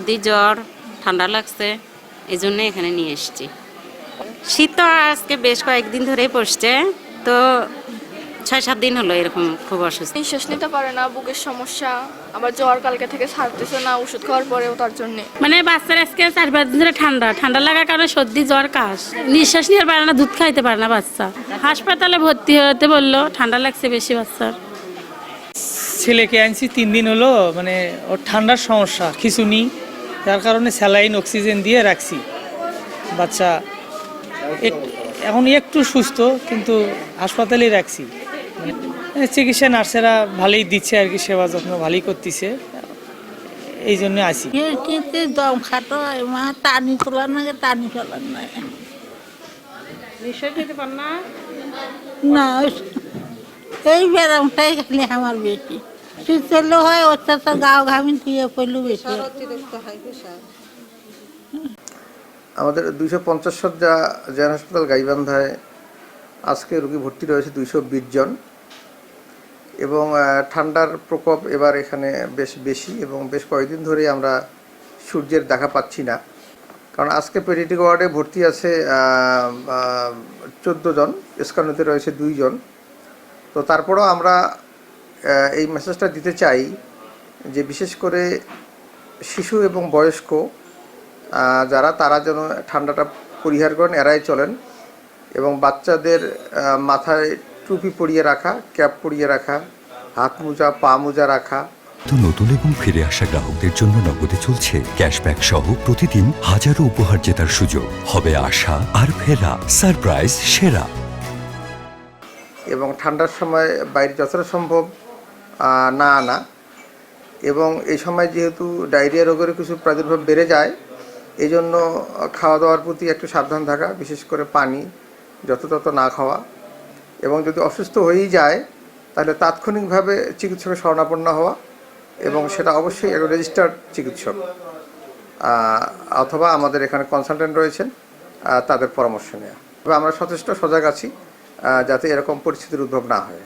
সর্দি জ্বর ঠান্ডা লাগছে, এই জন্য এখানে নিয়ে এসেছি। শীত তো আজকে বেশ কয়েকদিন ধরেই পড়ছে, তো 6-7 দিন হলো এরকম খুব অসুস্থ। নিঃশ্বাস নিতে পারে না, বুকের সমস্যা, আবার জ্বর কালকে থেকে ছাড়তেছে না ওষুধ খাওয়ার পরেও তার জন্য। মানে বাচ্চার আজকে 4-5 দিন ধরে ঠান্ডা লাগার কারণে সর্দি জ্বর কাশ, নিঃশ্বাস নিতে পারে না, দুধ খাইতে পারে না বাচ্চা। হাসপাতালে ভর্তি হতে বললো, ঠান্ডা লাগছে বেশি বাচ্চার। ছেলেকে আনছি 3 দিন হলো, মানে ওর ঠান্ডার সমস্যা খিঁচুনি, যার কারণে স্যালাইন অক্সিজেন দিয়ে রাখছি। বাচ্চা এখন একটু সুস্থ, কিন্তু হাসপাতালেই রাখছি। মানে চিকিৎসা নার্সেরা ভালোই দিচ্ছে আর কি, সেবা যত্ন ভালোই করতেছে, এই জন্য আসি। দম খাটো মা টানি তোলার নাকি টানি তোলার নাই নিঃশ্বাস নিতে পারে না। না এই ব্যায়ামটাই খালি আমার বেশি শীতলো হয়, অত্যাচার গাও ঘামিন দিয়ে পড়লেও বেশি। আমাদের 250 শয্যা জেনারেল হাসপাতাল গাইবান্ধায় আজকে রোগী ভর্তি রয়েছে 220 জন, এবং ঠান্ডার প্রকোপ এবার এখানে বেশ বেশি, এবং বেশ কয়েকদিন ধরে আমরা সূর্যের দেখা পাচ্ছি না। কারণ আজকে পেডিয়াট্রিক ওয়ার্ডে ভর্তি আছে 14 জন, স্ক্যানুতে রয়েছে 2 জন। তো তারপরেও আমরা এই মেসেজটা দিতে চাই যে বিশেষ করে শিশু এবং বয়স্ক যারা, তারা যেন ঠান্ডাটা পরিহার করেন, এড়াই চলেন, এবং বাচ্চাদের মাথায় টুপি পরিয়ে রাখা, ক্যাপ পরিয়ে রাখা, হাত মোজা পা মোজা রাখা। তো নতুন এবং ফিরে আসা গ্রাহকদের জন্য নগদে চলছে ক্যাশব্যাক সহ প্রতিদিন হাজারো উপহার জেতার সুযোগ। হবে আশা আর ফেরা, সারপ্রাইজ সেরা। এবং ঠান্ডার সময় বাইরে যতটা সম্ভব না আনা, এবং এই সময় যেহেতু ডায়রিয়া রোগের কিছু প্রাদুর্ভাব বেড়ে যায়, এই জন্য খাওয়া দাওয়ার প্রতি একটু সাবধান থাকা, বিশেষ করে পানি যত না খাওয়া, এবং যদি অসুস্থ হয়েই যায় তাহলে তাৎক্ষণিকভাবে চিকিৎসকের শরণাপন্ন হওয়া, এবং সেটা অবশ্যই একটা রেজিস্টার্ড চিকিৎসক অথবা আমাদের এখানে কনসালটেন্ট রয়েছেন, তাদের পরামর্শ নেওয়া। তবে আমরা যথেষ্ট সজাগ আছি যাতে এরকম পরিস্থিতির উদ্ভব না হয়।